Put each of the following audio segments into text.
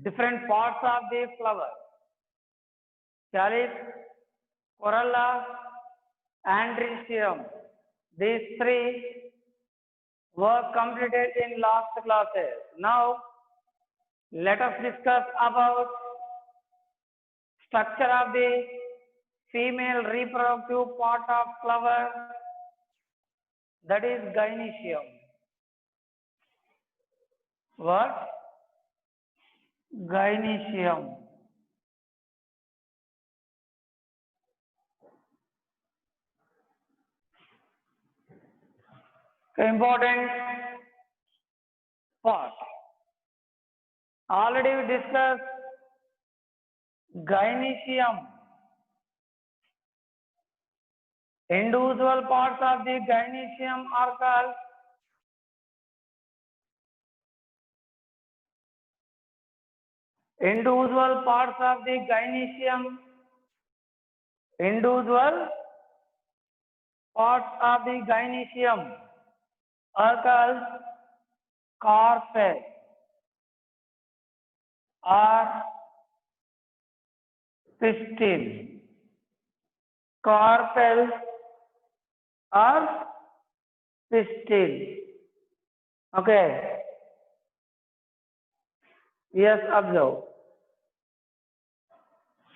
different parts of the flower. Chalice, corolla, and rhizoom. These three were completed in last classes. Now, let us discuss about structure of the female reproductive part of flower, that is gynoecium. What? Gynoecium. Important part. Already we discussed gynoecium. Individual parts of the gynoecium are called individual parts of the gynoecium are called carpel or pistil. Carpel or pistil. Okay. Yes, observe.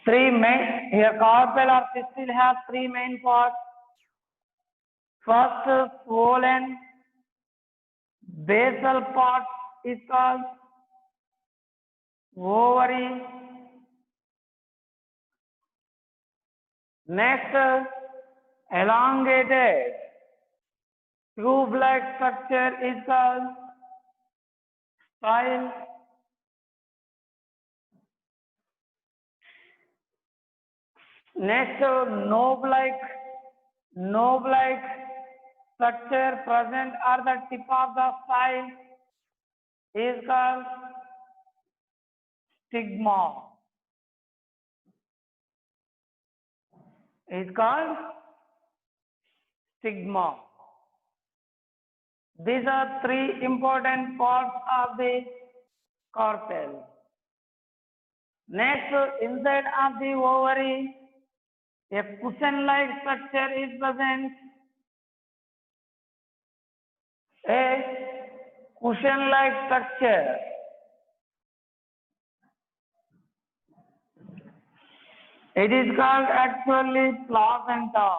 Three main, here carpel or pistil has three main parts. First, swollen basal part is called ovary. Next, elongated tube-like structure is called style. Next, knob-like structure present at the tip of the style is called stigma. Is called stigma. These are three important parts of the carpel. Next, inside of the ovary, a cushion-like structure is present. A cushion-like structure. It is called actually placenta.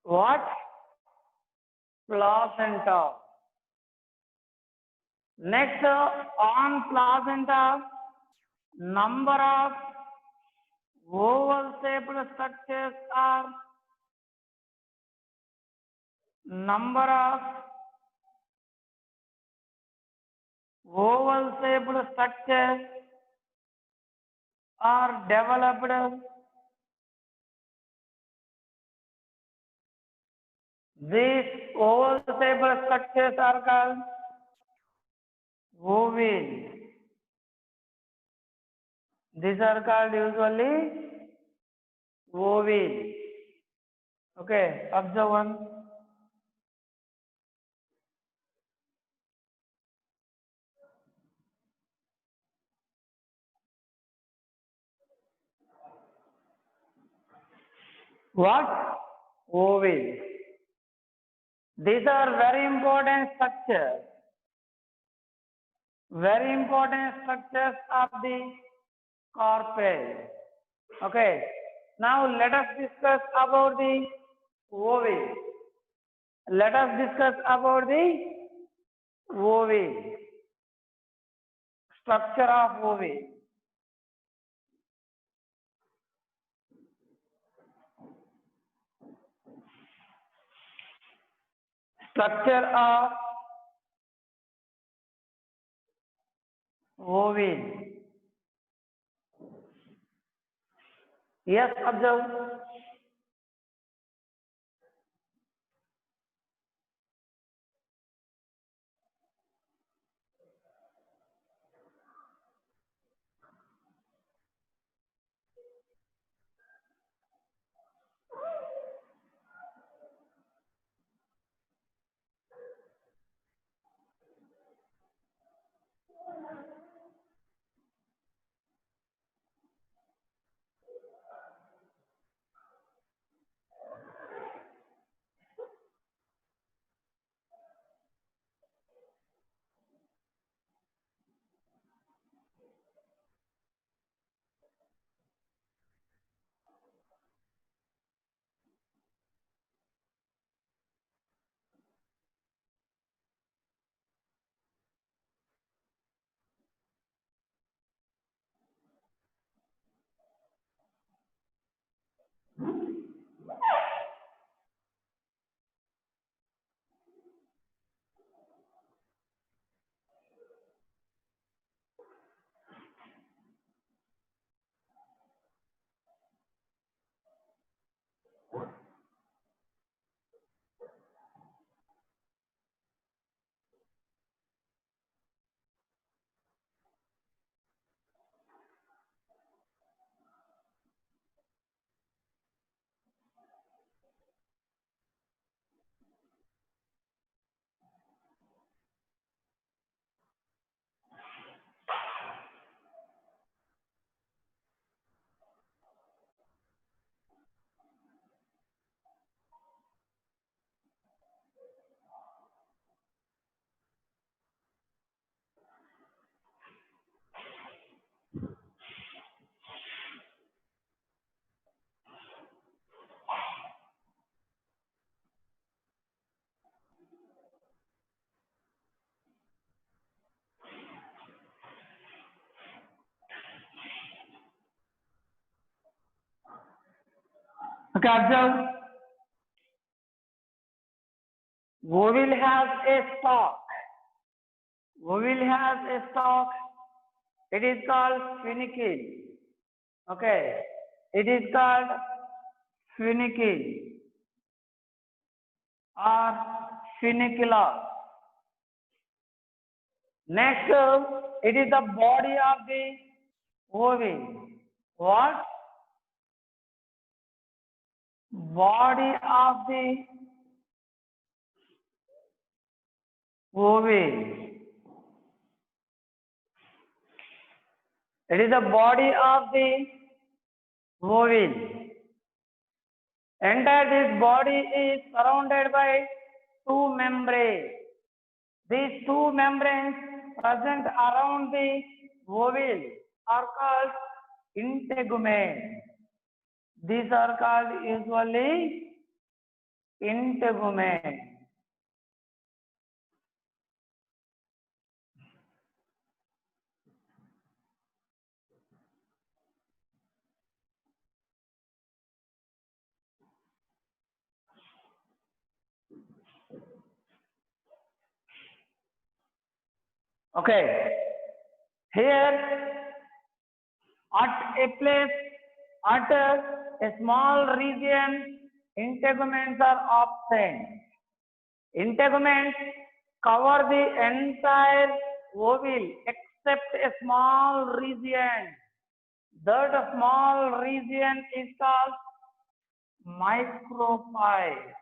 What? Placenta. Next, on placenta, number of oval-shaped structures are developed. These oval-shaped structures are called ovule. These are called usually ovule. Okay, observe one. What? Ovule. These are very important structures. Very important structures of the carpel. Okay. Now let us discuss about the ovule. Let us discuss about the ovule. Structure of ovule. Structure of ovule. Yes, observe. Okay, observe. Ovule has a stalk. Ovule has a stalk. It is called funicle. Okay, it is called funicle or funiculus. Next, it is the body of the ovule. What? Body of the ovule. It is the body of the ovule. Entire this body is surrounded by two membranes. These two membranes present around the ovule are called integument. These are called usually integument. Okay. Here at a place, at a small region, integuments are absent. Integuments cover the entire ovule except a small region. That small region is called micropyle.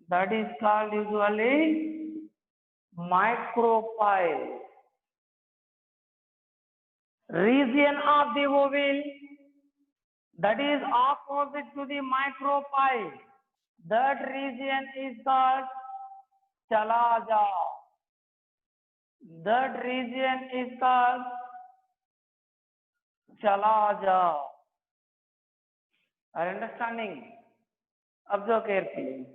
That is called usually micropyle. Region of the ovule that is opposite to the micropyle. That region is called chalaza. That region is called chalaza. Are you understanding? Observe carefully.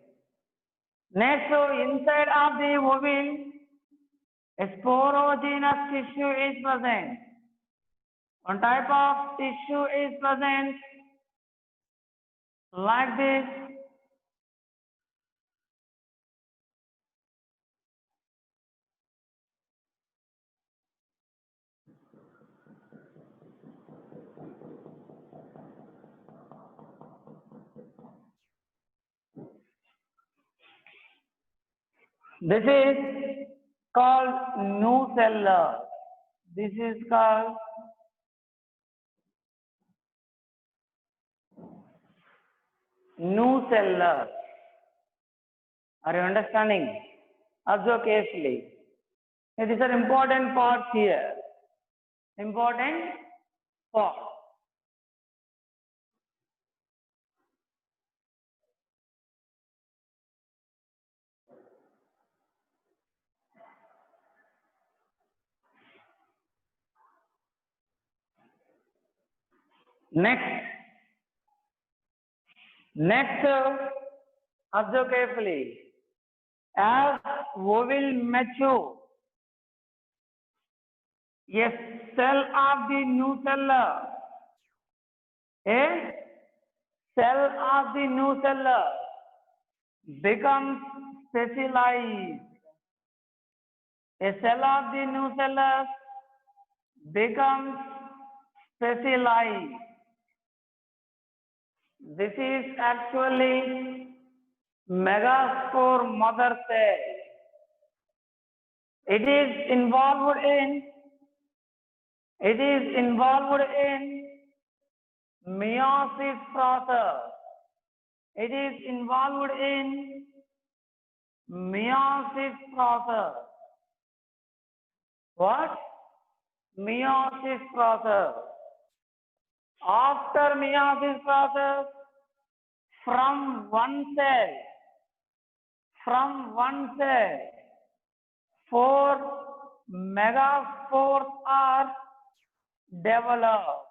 Next, inside of the ovule, a sporogenous tissue is present. One type of tissue is present like this. This is called nucella. This is called nucella. Are you understanding? Observe carefully. These are important parts here. Important parts. Next, observe carefully. As ovule mature, a cell of the nucella, a cell of the nucellus becomes specialized. A cell of the nucellus becomes specialized. This is actually megaspore mother cell. It is involved in meiosis process. It is involved in meiosis process. What? Meiosis process. After meiosis process, from one cell, 4 megaspores are developed.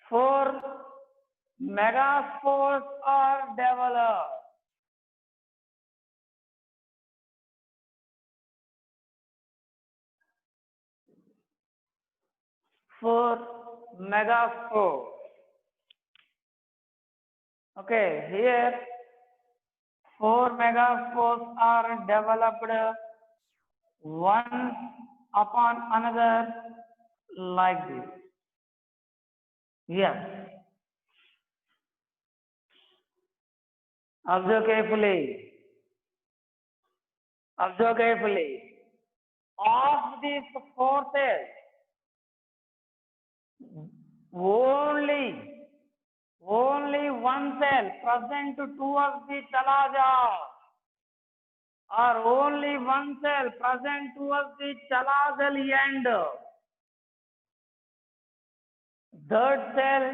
4 megaspores are developed. For megaspores. Okay, here 4 megaspores are developed one upon another like this. Yes. Observe carefully. Observe carefully. Of these 4 cells, only one cell present towards the chalaza, or only one cell present towards the chalazal end. That cell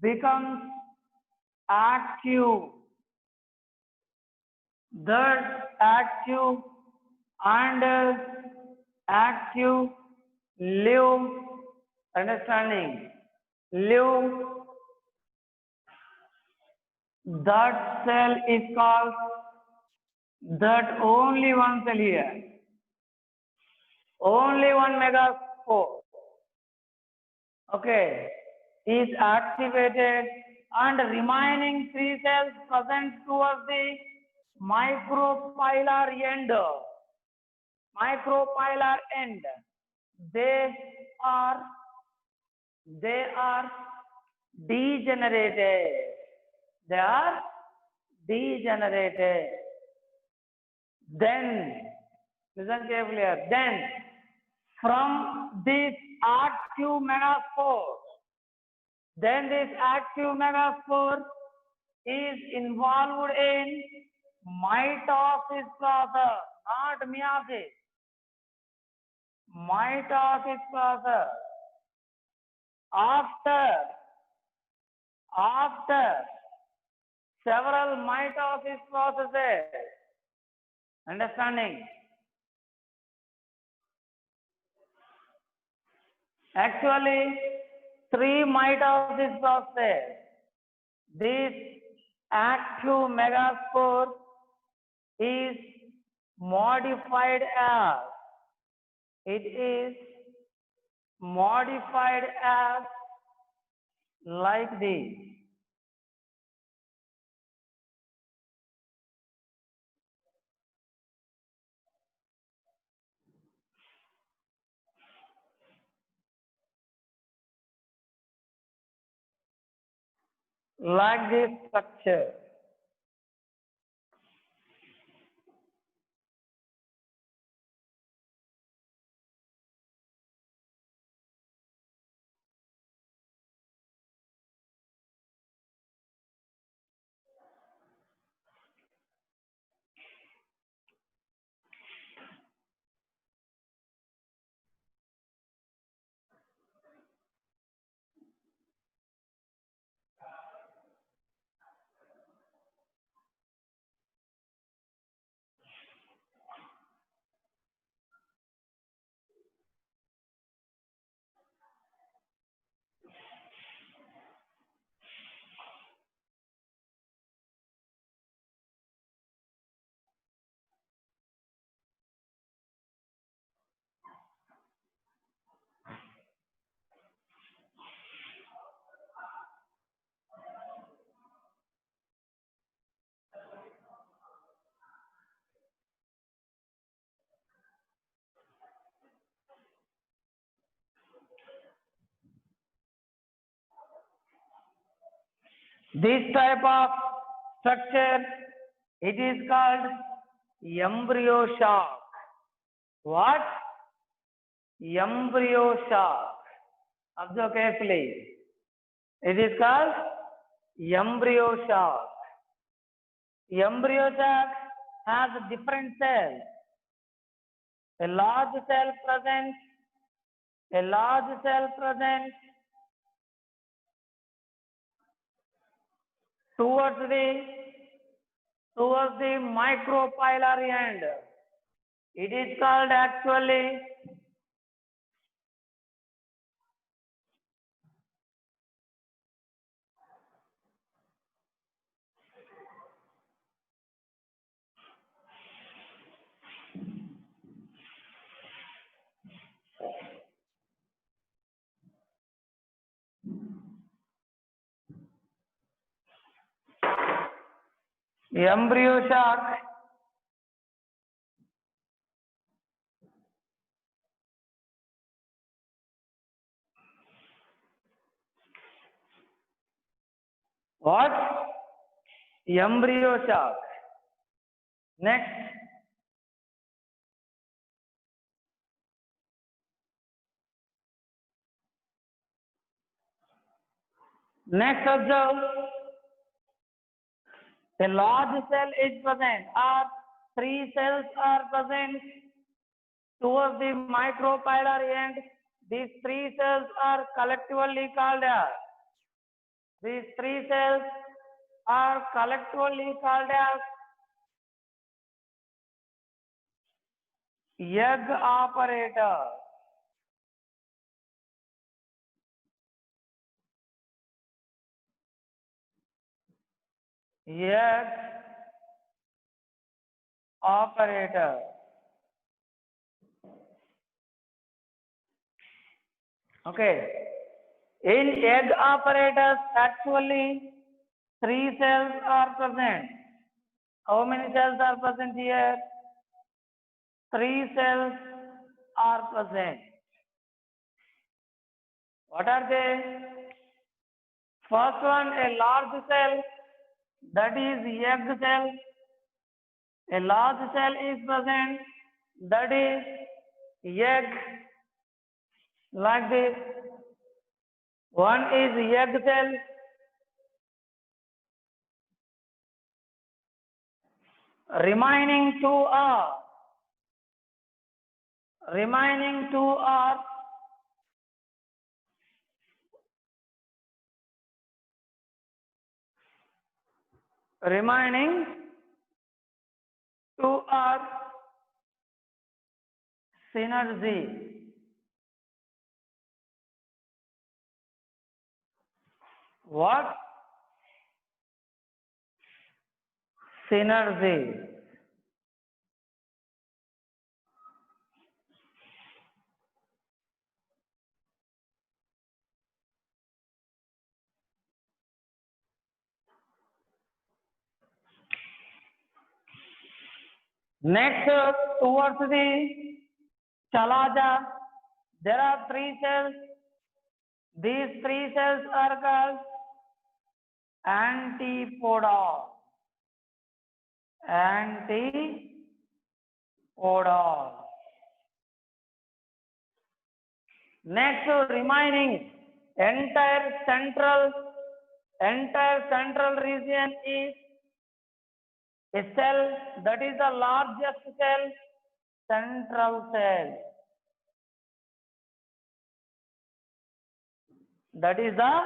becomes active. That active and active live, understanding, live. That cell is called, that only one cell here, only one megaspore, okay, is activated, and remaining 3 cells present towards the micropylar end. Micropylar end. They are degenerated. They are degenerated. Then, listen carefully here. Then, from this active megaspore, this active megaspore is involved in mitosis process, not meiosis. Mitosis process. After several mitosis processes, understanding? Actually, 3 mitosis processes. This active megaspore is modified as, like this. Like this structure. This type of structure, it is called embryo shock. What? Embryo shock. Observe carefully. It is called embryo shock. Embryo shock has different cells. A large cell present towards the micropylary end. It is called actually embryo shock. What? Embryo shock. Next. Next, observe. A large cell is present, or 3 cells are present towards the micropylary end. These 3 cells are collectively called as egg operator. Egg operator. Okay. In egg operators, actually 3 cells are present. How many cells are present here? 3 cells are present. What are they? First one, a large cell, that is egg cell. A large cell is present, that is egg, like this. One is egg cell. Remaining two are synergy. What? Synergy. Next, towards the chalaja, there are 3 cells. These 3 cells are called antipodal. Next, remaining entire central region is a cell, that is the largest cell, central cell. That is the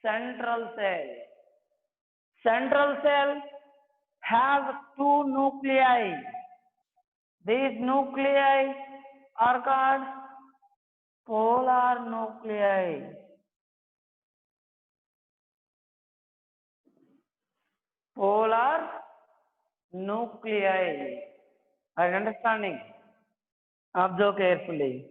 central cell. Central cell has 2 nuclei. These nuclei are called polar nuclei. Polar nuclei. Are you understanding? Observe carefully.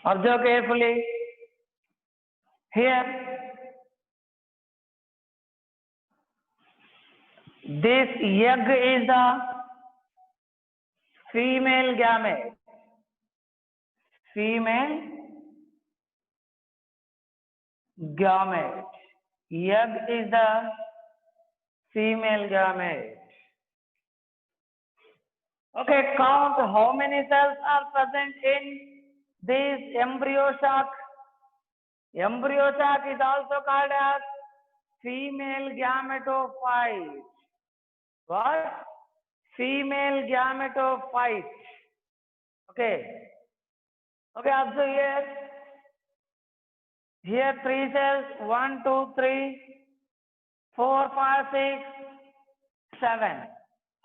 Observe carefully. Here, this egg is the female gamete. Female gamete. Egg is the female gamete. Okay, count how many cells are present in this embryo sac. Embryo sac is also called as female gametophyte. What? Female gametophyte. Okay. Okay, observe here. Here 3 cells, 1, 2, 3, 4, 5, 6, 7.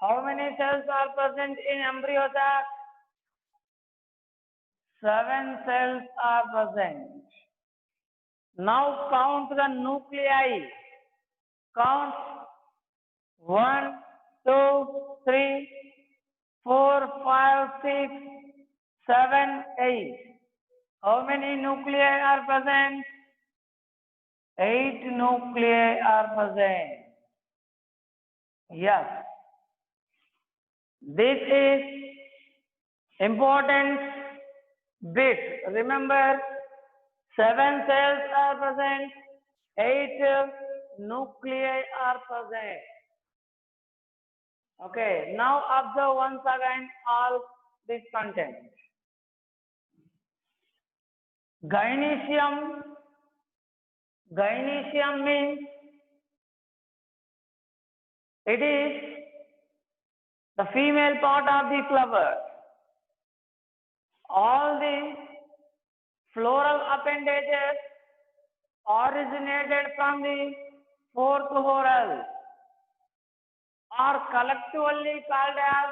How many cells are present in embryo sac? 7 cells are present. Now count the nuclei. Count 1, 2, 3, 4, 5, 6, 7, 8. How many nuclei are present? 8 nuclei are present. Yes. This is important bit. Remember, 7 cells are present, 8 nuclei are present. Okay, now observe once again all this content. Gynoecium. Gynoecium means it is the female part of the flower. All the floral appendages originated from the fourth whorl are collectively called as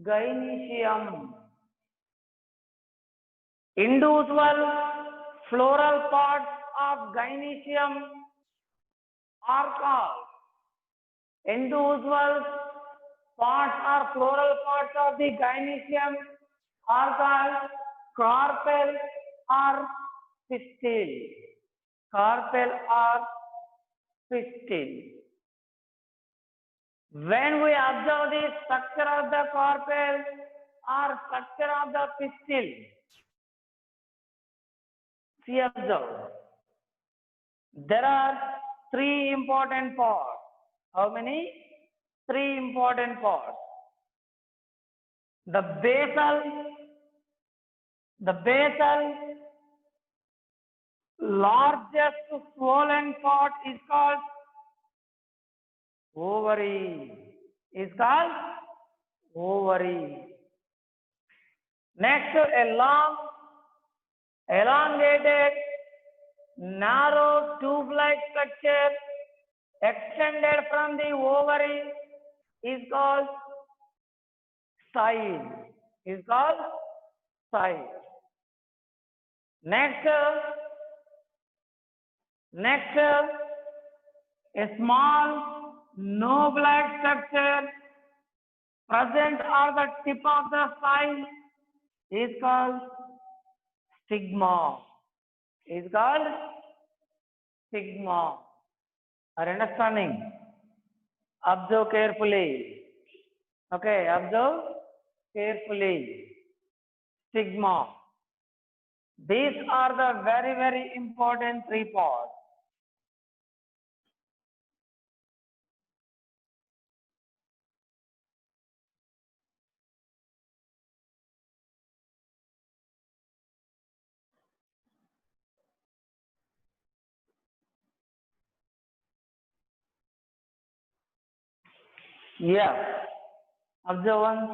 gynoecium. Individual floral parts of gynoecium are called individual parts or floral parts of the gynoecium are called carpel or pistil. Carpel or pistil. When we observe the structure of the carpel or structure of the pistil, see, observe. There are 3 important parts. How many? 3 important parts. The basal largest swollen part is called ovary. Is called ovary. Next, a long, elongated, narrow tube-like structure extended from the ovary is called style. Is called style. Next, a small knob-like structure present on the tip of the style is called stigma. Is called stigma. Are you understanding? Observe carefully. Okay, observe carefully. Stigma. These are the very, very important 3 parts. Yeah. Observe once.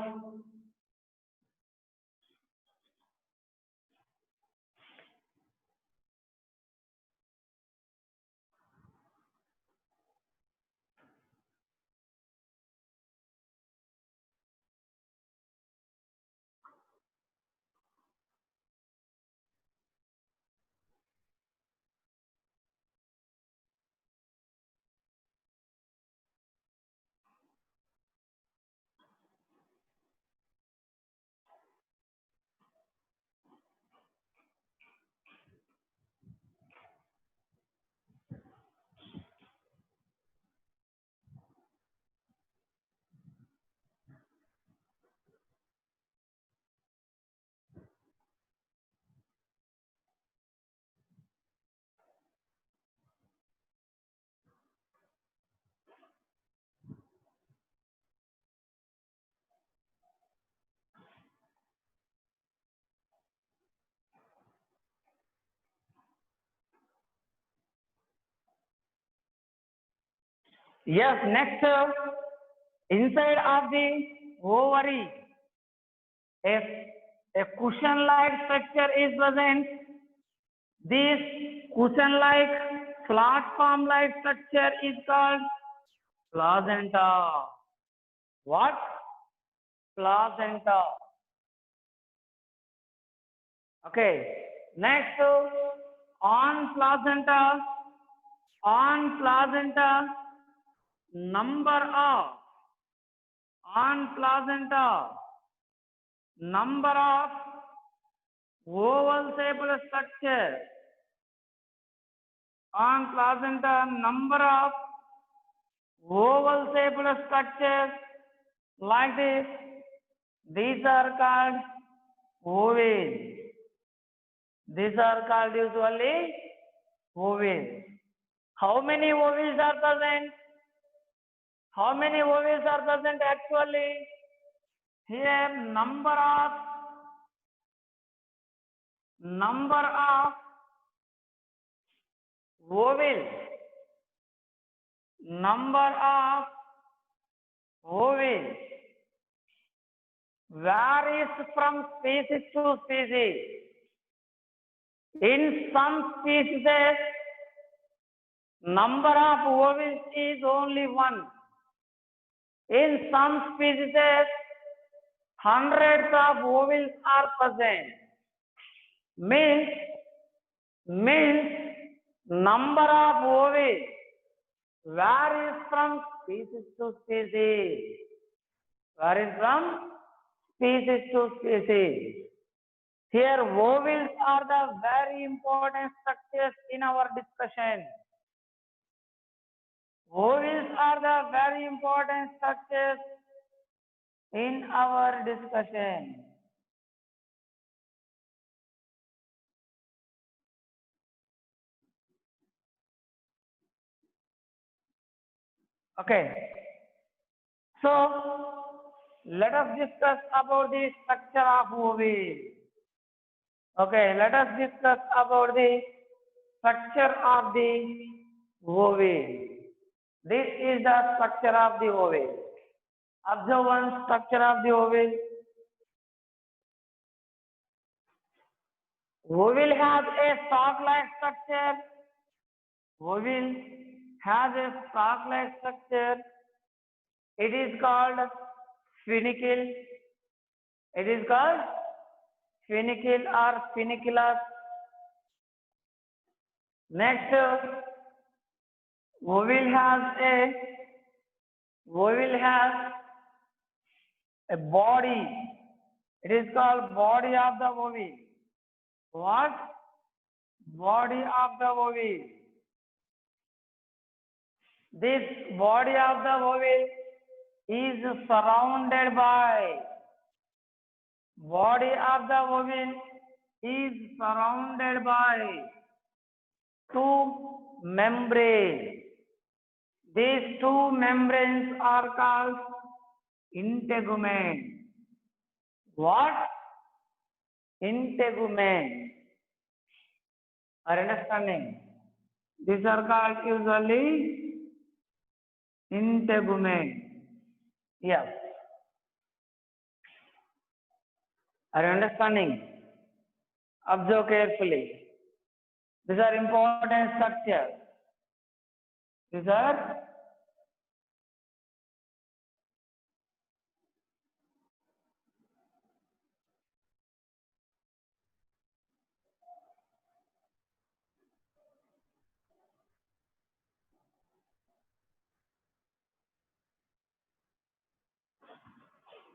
Yes, next, inside of the ovary, a cushion-like structure is present. This cushion-like, platform-like structure is called placenta. What? Placenta. Okay. Next, on placenta, number of oval shaped structure, on placenta number of oval shaped structures like this, these are called ovaries. These are called usually ovaries. How many ovaries are present? How many ovaries are present actually? Here number of ovaries, varies from species to species. In some species, number of ovaries is only one. In some species, hundreds of ovaries are present. Means number of ovaries varies from species to species. Varies from species to species. Here, ovaries are the very important structures in our discussion. Ovaries are the very important structures in our discussion. Okay. So, let us discuss about the structure of ovaries. Okay, let us discuss about the structure of the ovaries. This is the structure of the ovaries. Observe one structure of the ovaries. Ovule has a stalk-like structure. Ovule has a stalk-like structure. It is called funicle. It is called funicle or funiculus. Next, ovule has a body. It is called body of the ovule. What? Body of the ovule. This body of the ovule is surrounded by two membranes. These two membranes are called integument. What? Integument. Are you understanding? These are called usually integument. Yes. Are you understanding? Observe carefully. These are important structures. These are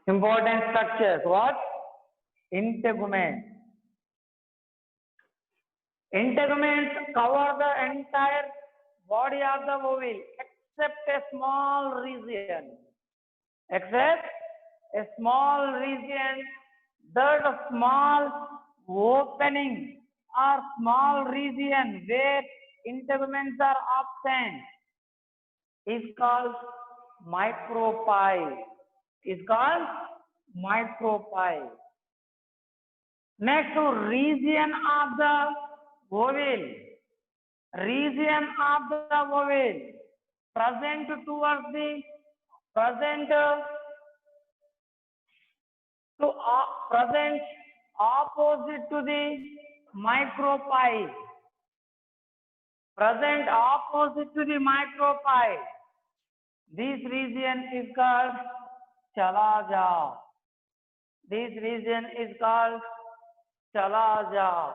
important structures. What? Integument. Integuments cover the entire body of the ovule except a small region. That small opening or small region where integuments are absent is called micropyle. Next, region of the ovule present towards the present present opposite to the micropyle. Present opposite to the micropyle. This region is called Chalaja. This region is called Chalaja.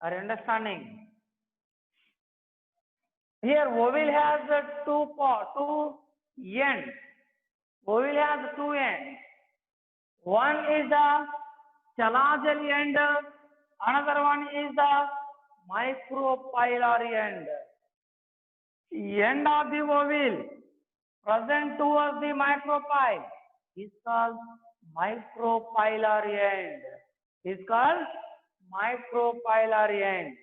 Are you understanding? Here ovule has two ends. Ovule has two ends. One is the chalazal end, another one is the micropylar end. End of the ovule present towards the micropyle is called micropylar end. Is called micropylar end.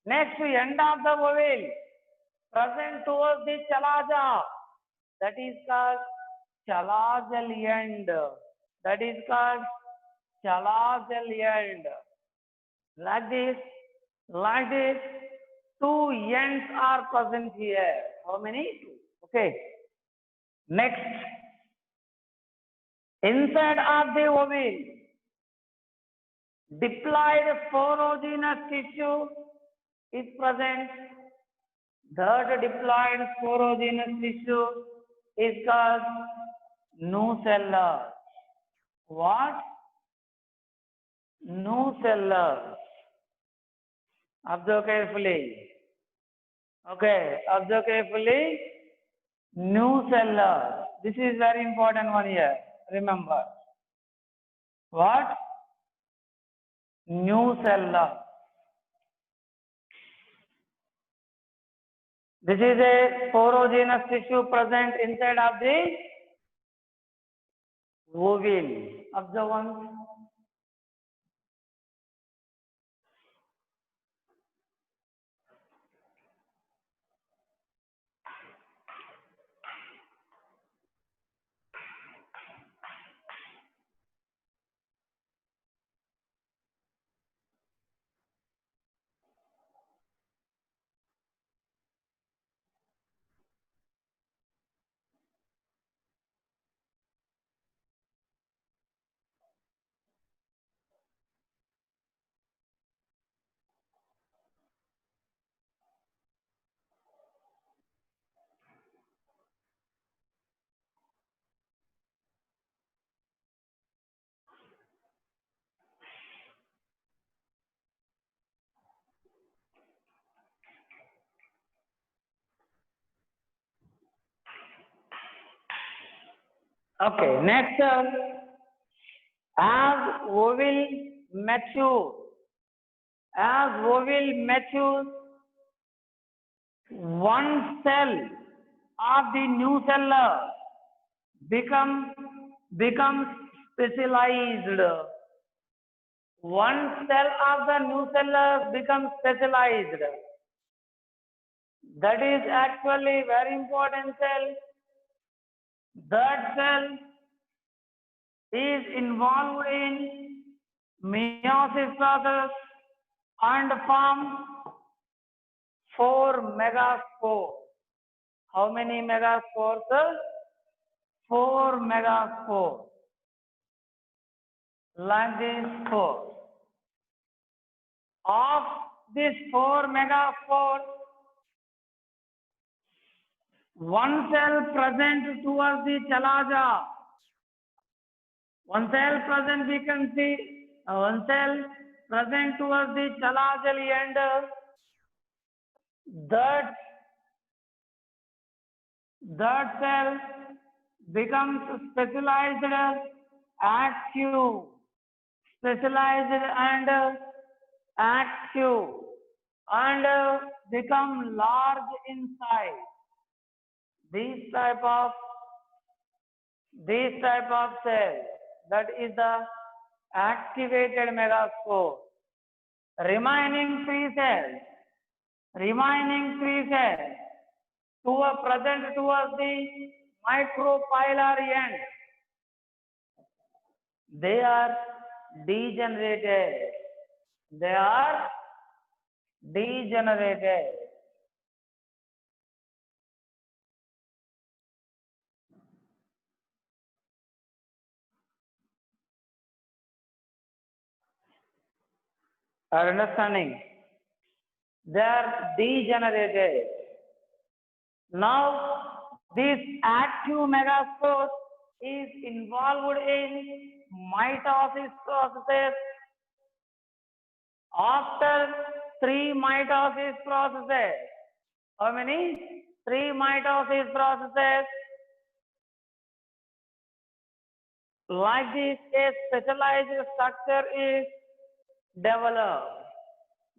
Next, end of the ovule present towards the chalaza, that is called chalazal end. That is called chalazal end. Like this, two ends are present here. How many? Two. Okay. Next, inside of the ovule, diploid sporogenous tissue is present. That diploid sporogenous tissue is called nucellus. What? Nucellus. Observe carefully. Okay, observe carefully. Nucellus. This is very important one here. Remember. What? Nucellus. This is a sporogenous tissue present inside of the ovule. Observe once. Okay, next, as ovule matures, one cell of the nucellus becomes specialized. One cell of the nucellus becomes specialized. That is actually very important cell. That cell is involved in meiosis process and form 4 megaspores. How many megaspores? 4 megaspores. Like this 4. Of this 4 megaspores, one cell present towards the chalaza. One cell present, we can see one cell present towards the chalazal end. That cell becomes specialized active, and become large in size. This type of cell, that is the activated megaspore. Remaining three cells present towards the micropylar end, they are degenerated. Are understanding? They are degenerated. Now, this active megaspore is involved in mitosis processes. After 3 mitosis processes, how many? 3 mitosis processes. Like this, a specialized structure is developed.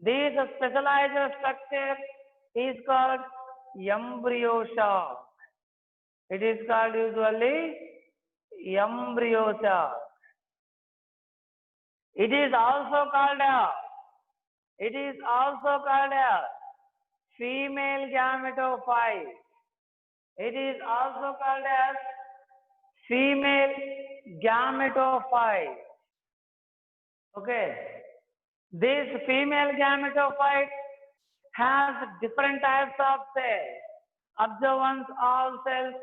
This specialized structure is called embryo sac. It is called usually embryo sac. It is also called a female gametophyte. It is also called as female gametophyte. Okay. This female gametophyte has different types of cells. Observe once all cells.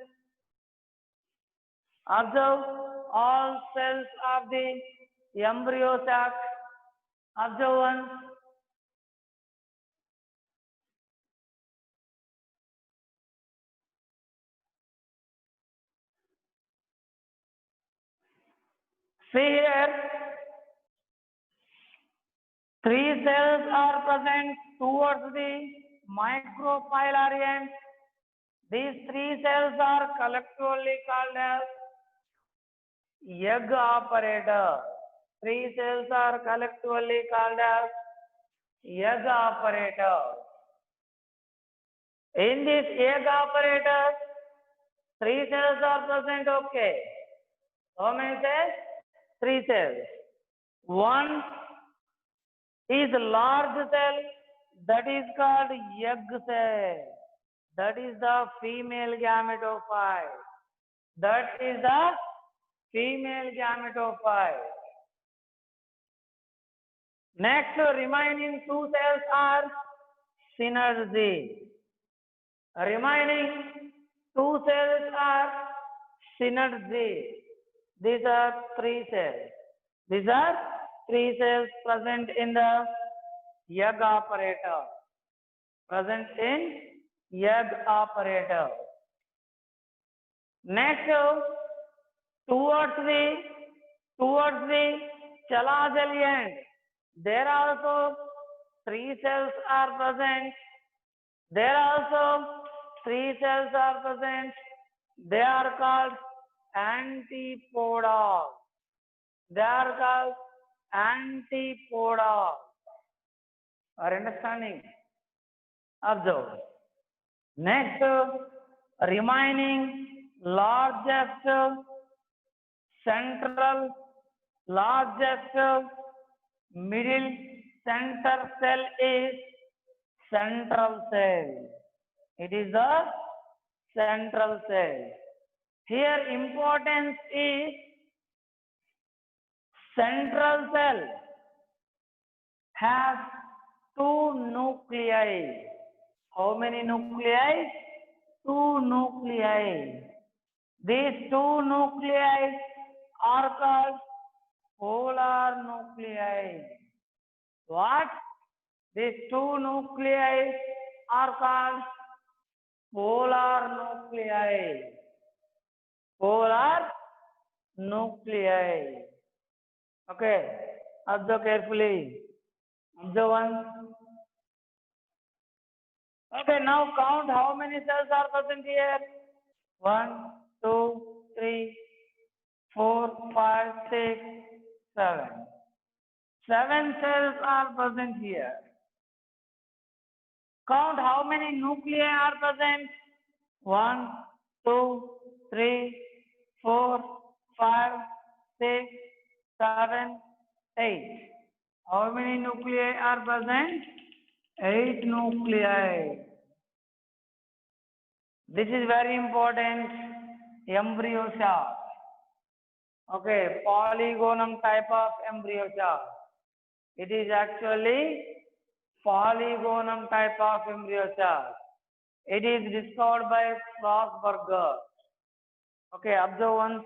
Observe all cells of the embryo sac. Observe once. See here, 3 cells are present towards the micropylar end. These 3 cells are collectively called as egg operator. 3 cells are collectively called as egg operator. In this egg operator, 3 cells are present, okay. How many cells? 3 cells. One is large cell, that is called egg cell. That is the female gametophyte. That is the female gametophyte. Next, remaining 2 cells are synergy. Remaining 2 cells are synergy. These are 3 cells. These are 3 cells present in the egg operator. Present in egg operator. Next, towards the chelazal end, there also 3 cells are present. There also 3 cells are present. They are called antipoda. They are called antipoda. Are understanding? Observe. Next, remaining largest middle center cell is central cell. It is the central cell. Here importance is central cell has 2 nuclei. How many nuclei? 2 nuclei. These 2 nuclei are called polar nuclei. What? These 2 nuclei are called polar nuclei. Polar nuclei. Okay. Observe carefully. Observe one. Okay, now count how many cells are present here. 1, 2, 3, 4, 5, 6, 7. 7 cells are present here. Count how many nuclei are present. 1, 2, 3, 4, 5, 6, 7, 8. How many nuclei are present? 8 nuclei. This is very important. Embryo sac. Okay, polygonum type of embryo sac. It is actually polygonum type of embryo sac. It is discovered by Frostberger. Okay, observe once.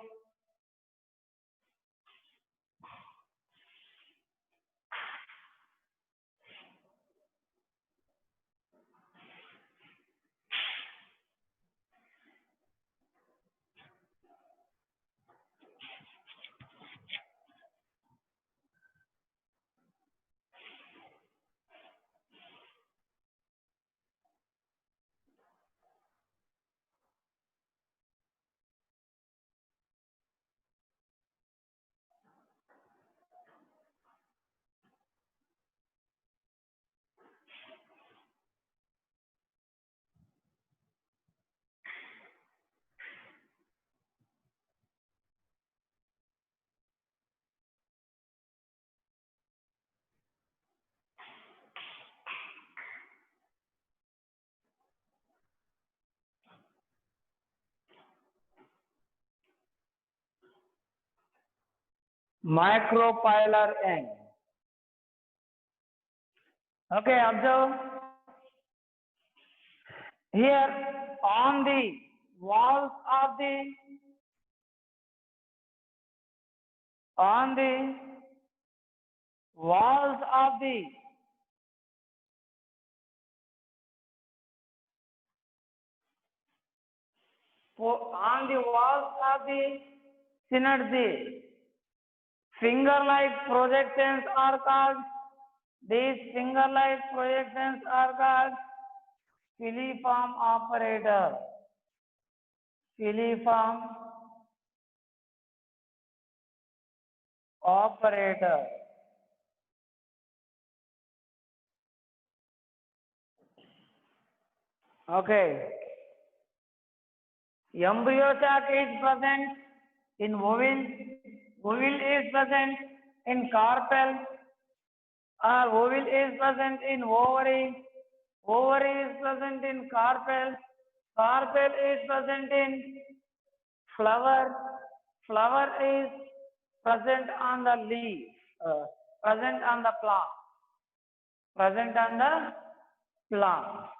micropylar end. Okay, observe here on the walls of the walls of the synergy, finger-like projections are called. These finger-like projections are called filiform operator. Filiform operator. Okay. Embryo sac is present in ovule. Ovule is present in carpel. Ovule is present in ovary. Ovary is present in carpel. Carpel is present in flower. Flower is present on the leaf. Present on the plant. Present on the plant.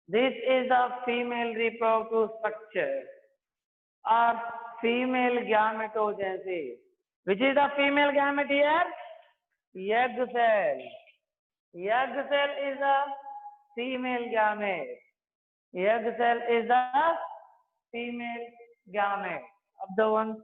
This is the female reproductive structure or female gametogenesis. Which is the female gamete here? Egg cell. Egg cell is the female gamete. Egg cell is the female gamete of the one.